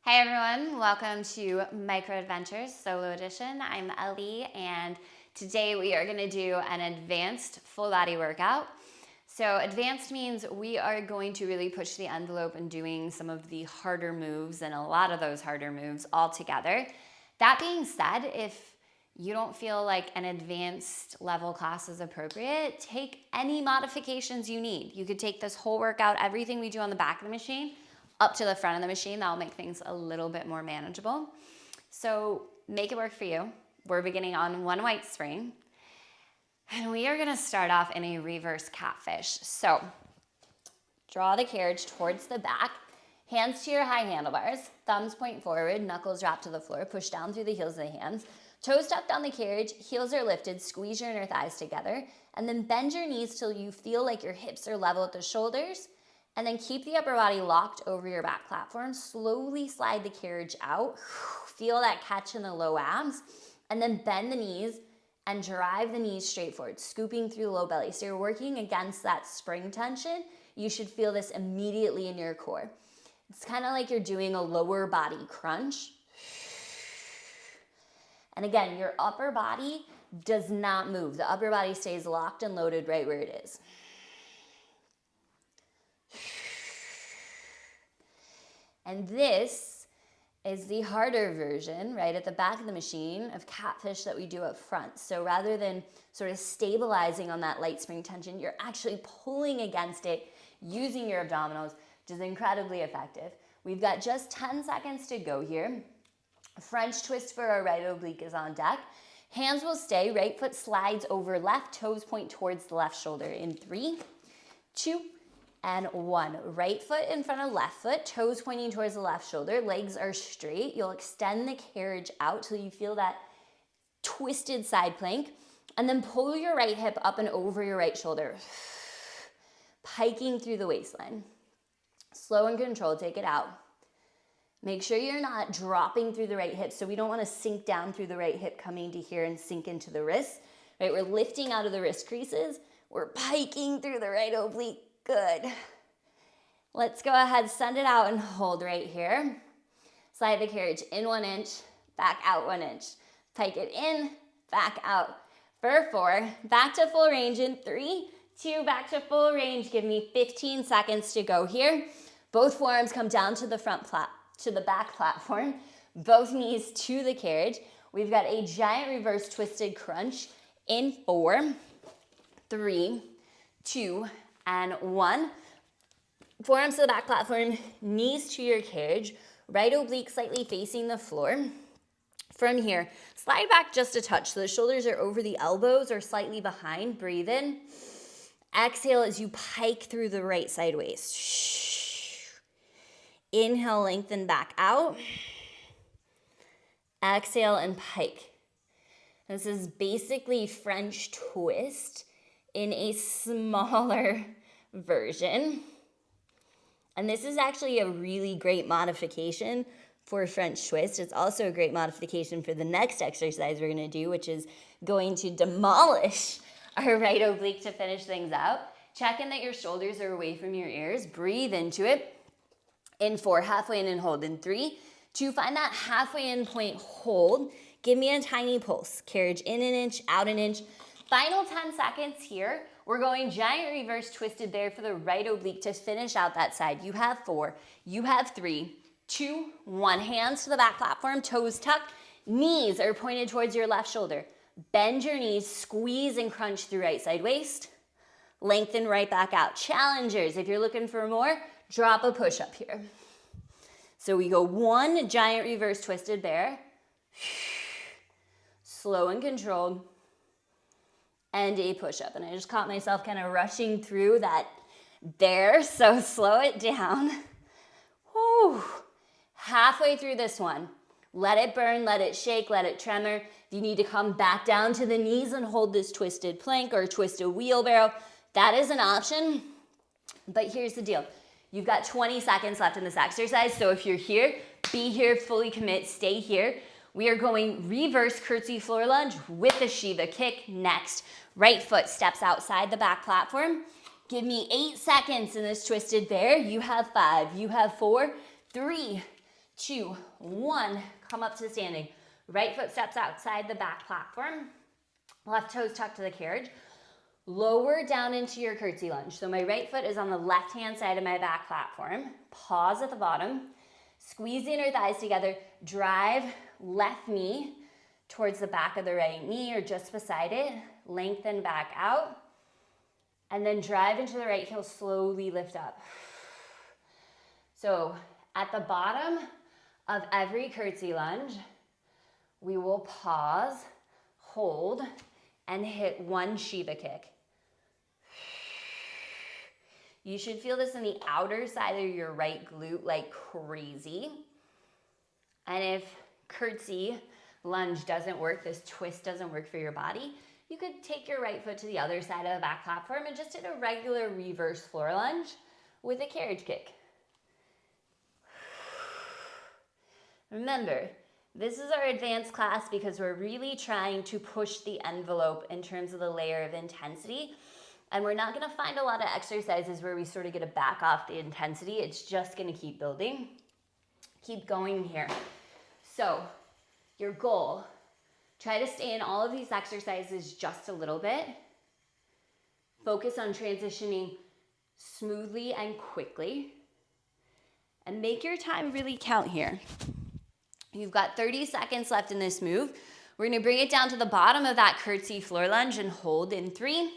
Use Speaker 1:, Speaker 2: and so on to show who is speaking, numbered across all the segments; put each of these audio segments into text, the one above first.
Speaker 1: Hi everyone, welcome to Micro Adventures Solo Edition. I'm Ellie and today we are going to do an advanced full body workout. So advanced means we are going to really push the envelope and doing some of the harder moves and a lot of those harder moves all together. That being said, if you don't feel like an advanced level class is appropriate, take any modifications you need. You could take this whole workout, everything we do on the back of the machine, up to the front of the machine. That'll make things a little bit more manageable. So make it work for you. We're beginning on one white spring. And we are gonna start off in a reverse catfish. So draw the carriage towards the back, hands to your high handlebars, thumbs point forward, knuckles drop to the floor, push down through the heels of the hands, toes tucked on the carriage, heels are lifted, squeeze your inner thighs together, and then bend your knees till you feel like your hips are level at the shoulders. And then keep the upper body locked over your back platform. Slowly slide the carriage out. Feel that catch in the low abs. And then bend the knees and drive the knees straight forward, scooping through the low belly. So you're working against that spring tension. You should feel this immediately in your core. It's kind of like you're doing a lower body crunch. And again, your upper body does not move. The upper body stays locked and loaded right where it is. And this is the harder version, right, at the back of the machine of catfish that we do up front. So rather than sort of stabilizing on that light spring tension, you're actually pulling against it using your abdominals, which is incredibly effective. We've got just 10 seconds to go here. French twist for our right oblique is on deck. Hands will stay, right foot slides over left, toes point towards the left shoulder in 3, 2, and 1. Right foot in front of left foot, toes pointing towards the left shoulder, legs are straight. You'll extend the carriage out till you feel that twisted side plank, and then pull your right hip up and over your right shoulder, piking through the waistline. Slow and controlled, take it out. Make sure you're not dropping through the right hip, so we don't want to sink down through the right hip coming to here and sink into the wrist, right? We're lifting out of the wrist creases. We're piking through the right oblique. Good. Let's go ahead, send it out and hold right here. Slide the carriage in 1 inch, back out 1 inch. Pike it in, back out. For 4, back to full range in 3, 2, back to full range. Give me 15 seconds to go here. Both forearms come down to the back platform. Both knees to the carriage. We've got a giant reverse twisted crunch in 4, 3, 2, and 1. Forearms to the back platform, knees to your carriage, right oblique slightly facing the floor. From here, slide back just a touch so the shoulders are over the elbows or slightly behind. Breathe in. Exhale as you pike through the right side waist. Inhale, lengthen back out. Exhale and pike. This is basically French twist in a smaller version. And this is actually a really great modification for French twist. It's also a great modification for the next exercise we're gonna do, which is going to demolish our right oblique to finish things out. Check in that your shoulders are away from your ears. Breathe into it. In 4, halfway in and hold. In 3, 2, find that halfway in point, hold. Give me a tiny pulse. Carriage in 1 inch, out 1 inch. Final 10 seconds here. We're going giant reverse twisted there for the right oblique to finish out that side. You have 4, you have 3, 2, 1. Hands to the back platform, toes tucked, knees are pointed towards your left shoulder. Bend your knees, squeeze and crunch through right side waist. Lengthen right back out. Challengers, if you're looking for more, drop a push up here. So we go 1 giant reverse twisted there. Slow and controlled. And a push-up. And I just caught myself kind of rushing through that there, so slow it down. Whew. Halfway through this one. Let it burn, let it shake, let it tremor. If you need to come back down to the knees and hold this twisted plank or twisted wheelbarrow, that is an option. But here's the deal. You've got 20 seconds left in this exercise, so if you're here, be here, fully commit, stay here. We are going reverse curtsy floor lunge with the Shiva kick next. Right foot steps outside the back platform. Give me 8 seconds in this twisted bear. You have 5, you have 4, 3, 2, 1, come up to standing. Right foot steps outside the back platform. Left toes tucked to the carriage. Lower down into your curtsy lunge. So my right foot is on the left-hand side of my back platform. Pause at the bottom. Squeeze the inner thighs together. Drive left knee towards the back of the right knee or just beside it. Lengthen back out. And then drive into the right heel, slowly lift up. So at the bottom of every curtsy lunge, we will pause, hold, and hit one Shiva kick. You should feel this in the outer side of your right glute like crazy. And if curtsy lunge doesn't work, this twist doesn't work for your body, you could take your right foot to the other side of the back platform and just hit a regular reverse floor lunge with a carriage kick. Remember, this is our advanced class because we're really trying to push the envelope in terms of the layer of intensity. And we're not gonna find a lot of exercises where we sort of get to back off the intensity. It's just gonna keep building. Keep going here. So your goal, try to stay in all of these exercises just a little bit. Focus on transitioning smoothly and quickly. And make your time really count here. You've got 30 seconds left in this move. We're gonna bring it down to the bottom of that curtsy floor lunge and hold in 3,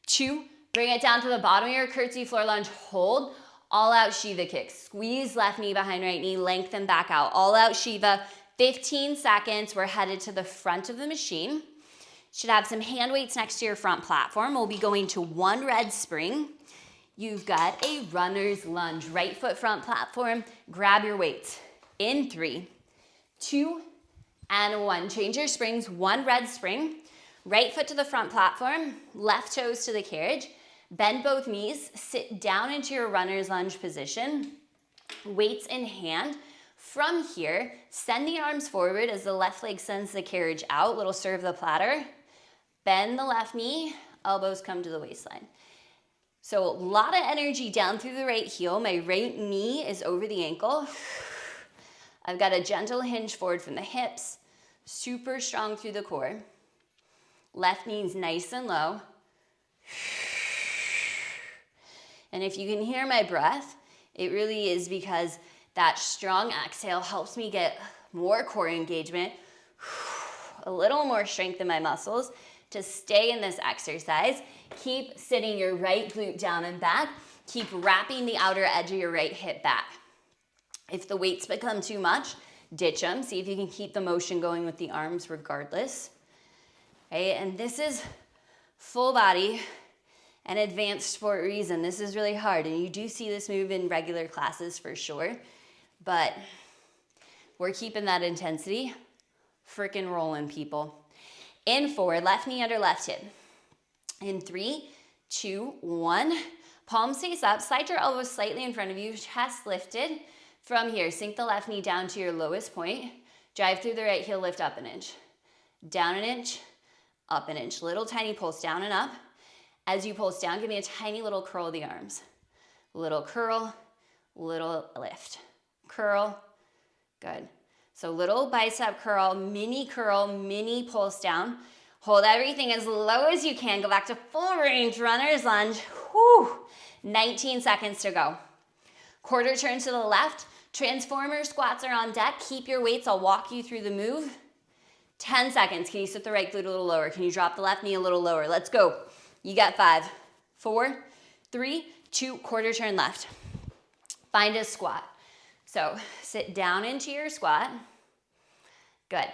Speaker 1: 2, bring it down to the bottom of your curtsy floor lunge, hold, all out Shiva kick. Squeeze left knee behind right knee, lengthen back out. All out Shiva, 15 seconds. We're headed to the front of the machine. Should have some hand weights next to your front platform. We'll be going to one red spring. You've got a runner's lunge, right foot front platform. Grab your weights in 3, 2, and 1. Change your springs, one red spring. Right foot to the front platform, left toes to the carriage. Bend both knees, sit down into your runner's lunge position. Weights in hand. From here, send the arms forward as the left leg sends the carriage out. Little serve the platter. Bend the left knee, elbows come to the waistline. So a lot of energy down through the right heel. My right knee is over the ankle. I've got a gentle hinge forward from the hips. Super strong through the core. Left knee's nice and low. And if you can hear my breath, it really is because that strong exhale helps me get more core engagement, a little more strength in my muscles to stay in this exercise. Keep sitting your right glute down and back. Keep wrapping the outer edge of your right hip back. If the weights become too much, ditch them. See if you can keep the motion going with the arms regardless. Okay, and this is full body and advanced for a reason. This is really hard, and you do see this move in regular classes for sure, but we're keeping that intensity. Frickin' rolling, people. In 4, left knee under left hip. In 3, 2, 1. Palms face up, slide your elbows slightly in front of you, chest lifted. From here, sink the left knee down to your lowest point. Drive through the right heel, lift up an inch. Down an inch, up an inch. Little tiny pulse down and up. As you pulse down, give me a tiny little curl of the arms. Little curl, little lift. Curl, good. So little bicep curl, mini pulse down. Hold everything as low as you can. Go back to full range, runner's lunge. Whew. 19 seconds to go. Quarter turn to the left. Transformer squats are on deck. Keep your weights. I'll walk you through the move. 10 seconds. Can you sit the right glute a little lower? Can you drop the left knee a little lower? Let's go. You got 5, 4, 3, 2, quarter turn left. Find a squat. So sit down into your squat. Good.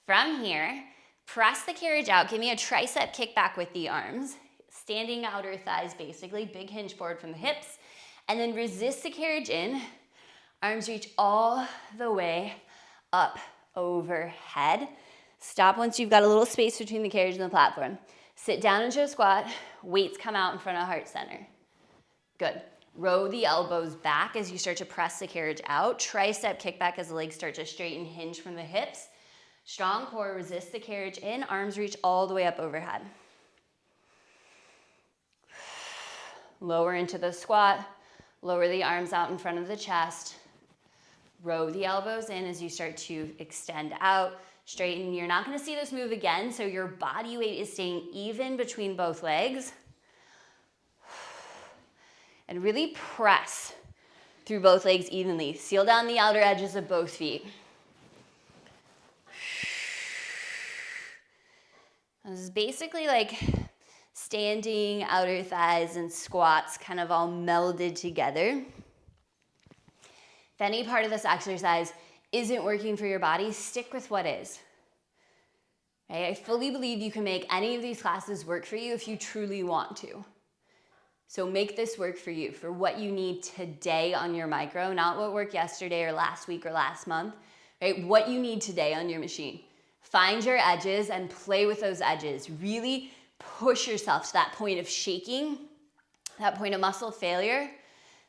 Speaker 1: From here, press the carriage out. Give me a tricep kickback with the arms. Standing outer thighs basically. Big hinge forward from the hips. And then resist the carriage in. Arms reach all the way up overhead. Stop once you've got a little space between the carriage and the platform. Sit down into a squat. Weights come out in front of heart center. Good. Row the elbows back as you start to press the carriage out. Tricep kickback as the legs start to straighten, hinge from the hips. Strong core, resist the carriage in. Arms reach all the way up overhead. Lower into the squat. Lower the arms out in front of the chest. Row the elbows in as you start to extend out, straighten. You're not gonna see this move again, so your body weight is staying even between both legs. And really press through both legs evenly. Seal down the outer edges of both feet. This is basically like standing outer thighs and squats kind of all melded together. If any part of this exercise isn't working for your body, stick with what is. Right? I fully believe you can make any of these classes work for you if you truly want to. So make this work for you, for what you need today on your micro, not what worked yesterday or last week or last month, right? What you need today on your machine. Find your edges and play with those edges. Really push yourself to that point of shaking, that point of muscle failure,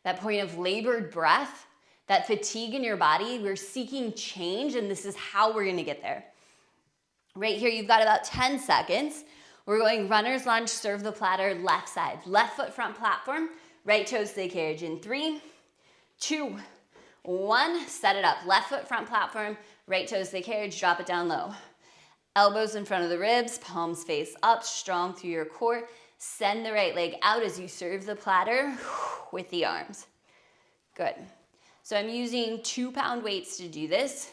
Speaker 1: that point of labored breath, that fatigue in your body. We're seeking change, and this is how we're gonna get there. Right here, you've got about 10 seconds. We're going runner's lunge, serve the platter, left side. Left foot front platform, right toes to the carriage in 3, 2, 1. Set it up. Left foot front platform, right toes to the carriage, drop it down low. Elbows in front of the ribs, palms face up, strong through your core. Send the right leg out as you serve the platter with the arms. Good. So I'm using 2-pound weights to do this.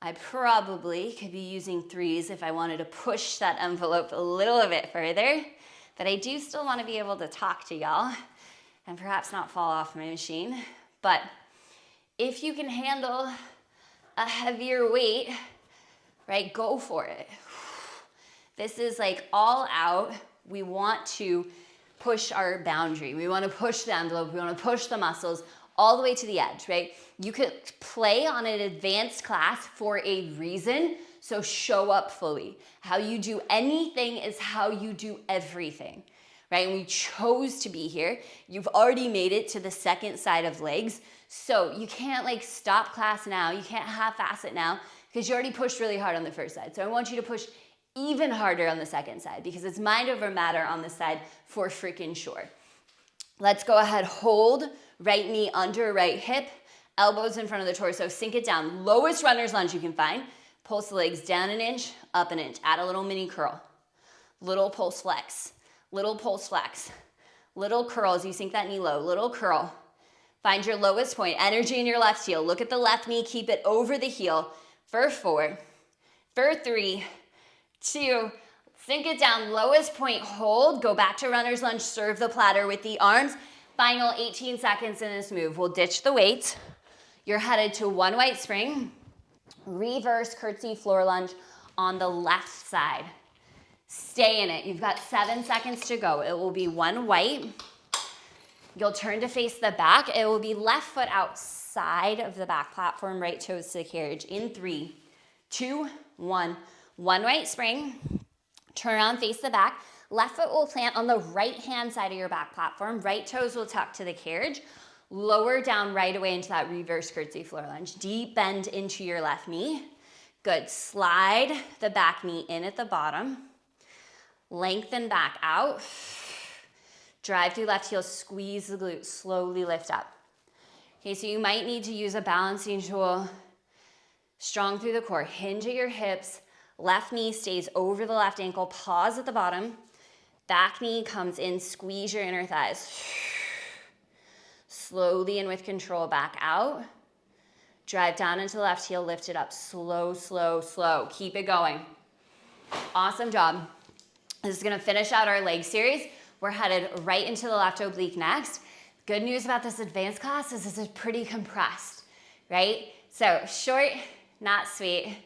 Speaker 1: I probably could be using 3s if I wanted to push that envelope a little bit further, but I do still want to be able to talk to y'all and perhaps not fall off my machine. But if you can handle a heavier weight, right, go for it. This is like all out. We want to push our boundary. We want to push the envelope. We want to push the muscles all the way to the edge, right? You could play on an advanced class for a reason, so show up fully. How you do anything is how you do everything, right? And we chose to be here. You've already made it to the second side of legs, so you can't like stop class now. You can't half-ass it now because you already pushed really hard on the first side. So I want you to push even harder on the second side because it's mind over matter on this side for freaking sure. Let's go ahead, hold right knee under right hip, elbows in front of the torso, sink it down. Lowest runner's lunge you can find. Pulse the legs down an inch, up an inch. Add a little mini curl. Little pulse flex. Little pulse flex. Little curls, you sink that knee low. Little curl. Find your lowest point. Energy in your left heel. Look at the left knee, keep it over the heel. For 4, for 3, 2, sink it down, lowest point, hold. Go back to runner's lunge, serve the platter with the arms. Final 18 seconds in this move. We'll ditch the weights. You're headed to 1 white spring, reverse curtsy floor lunge on the left side. Stay in it. You've got 7 seconds to go. It will be 1 white. You'll turn to face the back. It will be left foot outside of the back platform, right toes to the carriage in 3, 2, 1. 1 white spring. Turn around, face the back. Left foot will plant on the right-hand side of your back platform. Right toes will tuck to the carriage. Lower down right away into that reverse curtsy floor lunge. Deep bend into your left knee. Good. Slide the back knee in at the bottom. Lengthen back out. Drive through left heel, squeeze the glute, slowly lift up. Okay, so you might need to use a balancing tool. Strong through the core. Hinge at your hips. Left knee stays over the left ankle. Pause at the bottom. Back knee comes in. Squeeze your inner thighs. Slowly and with control back out. Drive down into the left heel. Lift it up. Slow, slow, slow. Keep it going. Awesome job. This is going to finish out our leg series. We're headed right into the left oblique next. Good news about this advanced class is this is pretty compressed, right? So short, not sweet,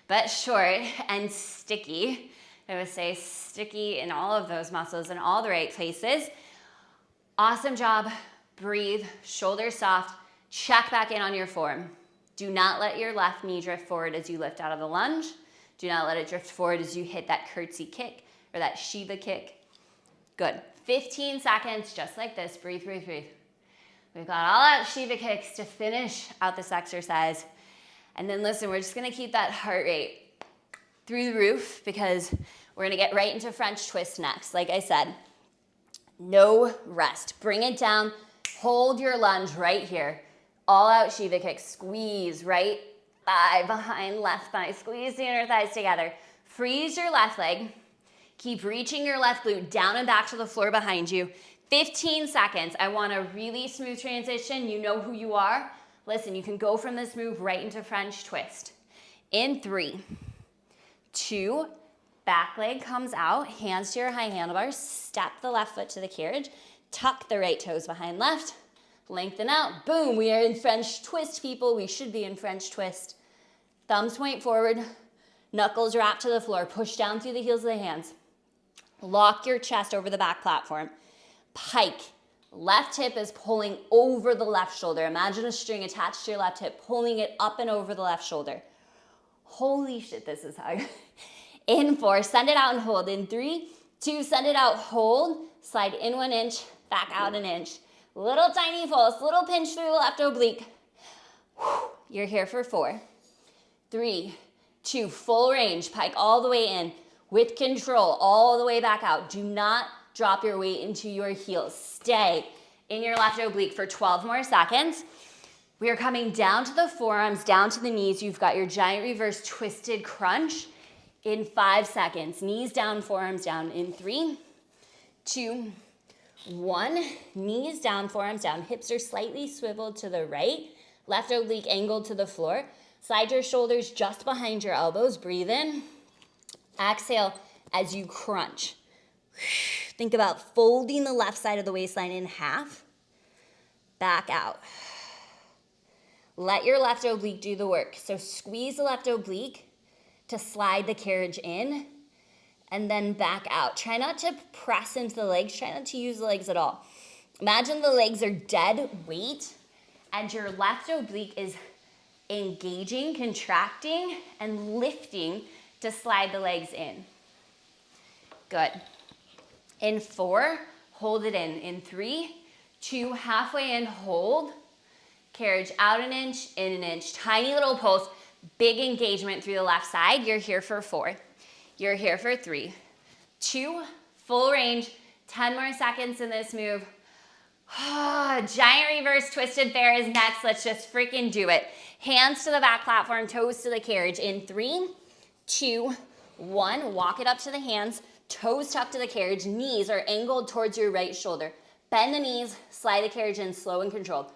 Speaker 1: but short and sticky. I would say sticky in all of those muscles in all the right places. Awesome job. Breathe, shoulders soft. Check back in on your form. Do not let your left knee drift forward as you lift out of the lunge. Do not let it drift forward as you hit that curtsy kick or that Shiva kick. Good. 15 seconds, just like this. Breathe, breathe, breathe. We've got all out Shiva kicks to finish out this exercise. And then listen, we're just gonna keep that heart rate through the roof because we're gonna get right into French twist next. Like I said, no rest. Bring it down, hold your lunge right here. All out Shiva kick. Squeeze right thigh behind left thigh. Squeeze the inner thighs together. Freeze your left leg. Keep reaching your left glute down and back to the floor behind you. 15 seconds. I want a really smooth transition. You know who you are. Listen, you can go from this move right into French twist. In 3, 2, back leg comes out, hands to your high handlebars, step the left foot to the carriage, tuck the right toes behind left, lengthen out, boom, we are in French twist, people. We should be in French twist. Thumbs point forward, knuckles wrap to the floor, push down through the heels of the hands. Lock your chest over the back platform. Pike, left hip is pulling over the left shoulder. Imagine a string attached to your left hip, pulling it up and over the left shoulder. Holy shit, this is hard. In 4, send it out and hold. In 3, 2, send it out, hold. Slide in 1 inch, back out 1 inch. Little tiny pulse, little pinch through the left oblique. You're here for 4, 3, 2, full range. Pike all the way in with control, all the way back out. Do not drop your weight into your heels. Stay in your left oblique for 12 more seconds. We are coming down to the forearms, down to the knees. You've got your giant reverse twisted crunch in 5 seconds. Knees down, forearms down in 3, 2, 1. Knees down, forearms down. Hips are slightly swiveled to the right. Left oblique angled to the floor. Slide your shoulders just behind your elbows. Breathe in. Exhale as you crunch. Think about folding the left side of the waistline in half. Back out. Let your left oblique do the work. So squeeze the left oblique to slide the carriage in and then back out. Try not to press into the legs. Try not to use the legs at all. Imagine the legs are dead weight and your left oblique is engaging, contracting, and lifting to slide the legs in. Good. In 4, hold it in. In 3, 2, halfway in, hold. Carriage out 1 inch, in 1 inch. Tiny little pulse, big engagement through the left side. You're here for 4. You're here for 3, 2, full range. 10 more seconds in this move. Giant reverse twisted bear is next. Let's just freaking do it. Hands to the back platform, toes to the carriage. In 3, 2, 1. Walk it up to the hands. Toes tucked to the carriage. Knees are angled towards your right shoulder. Bend the knees. Slide the carriage in slow and controlled.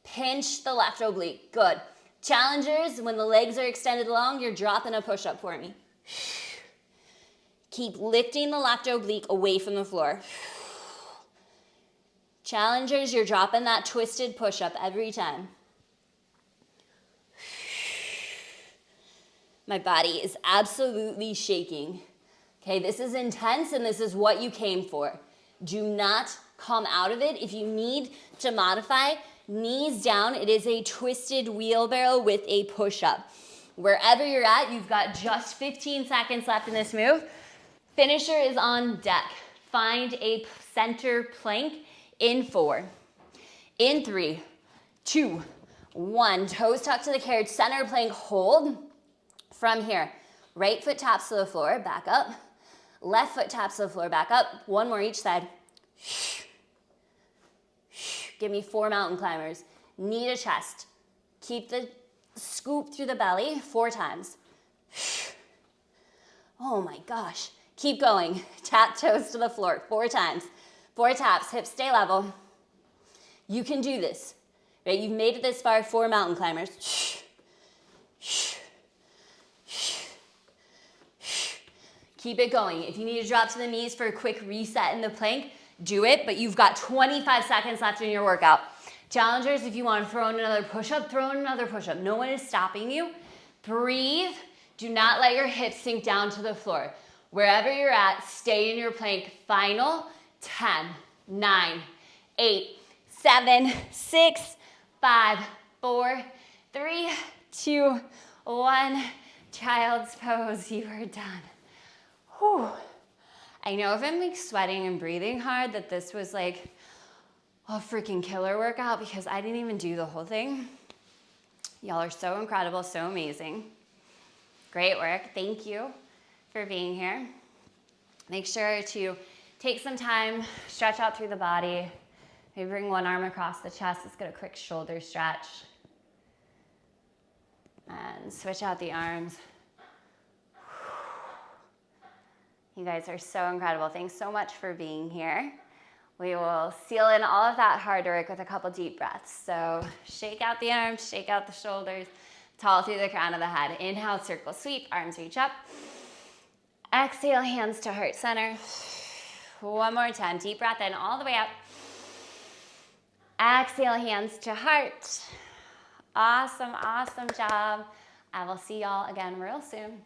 Speaker 1: Pinch the left oblique. Good. Challengers, when the legs are extended long, you're dropping a push-up for me. Keep lifting the left oblique away from the floor. Challengers, you're dropping that twisted push-up every time. My body is absolutely shaking. Okay, this is intense and this is what you came for. Do not come out of it. If you need to modify, knees down. It is a twisted wheelbarrow with a push-up. Wherever you're at, you've got just 15 seconds left in this move. Finisher is on deck. Find a center plank in 4. In 3, 2, 1. Toes tucked to the carriage. Center plank, hold. From here, right foot taps to the floor, back up. Left foot taps to the floor, back up. 1 more each side. Give me 4 mountain climbers. Knee to chest. Keep the scoop through the belly 4 times. Oh my gosh. Keep going. Tap toes to the floor 4 times. 4 taps, hips stay level. You can do this. Right? You've made it this far, 4 mountain climbers. Keep it going. If you need to drop to the knees for a quick reset in the plank, do it, but you've got 25 seconds left in your workout. Challengers, if you want to throw in another push-up, throw in another push-up. No one is stopping you. Breathe. Do not let your hips sink down to the floor. Wherever you're at, stay in your plank. Final 10, 9, 8, 7, 6, 5, 4, 3, 2, 1. Child's pose. You are done. Whew. I know if I'm like sweating and breathing hard that this was like a freaking killer workout because I didn't even do the whole thing. Y'all are so incredible, so amazing. Great work. Thank you for being here. Make sure to take some time, stretch out through the body. Maybe bring one arm across the chest. Let's get a quick shoulder stretch. And switch out the arms. You guys are so incredible. Thanks so much for being here. We will seal in all of that hard work with a couple deep breaths. So shake out the arms, shake out the shoulders, tall through the crown of the head. Inhale, circle sweep, arms reach up. Exhale, hands to heart center. One more time, deep breath in all the way up. Exhale, hands to heart. Awesome, awesome job. I will see y'all again real soon.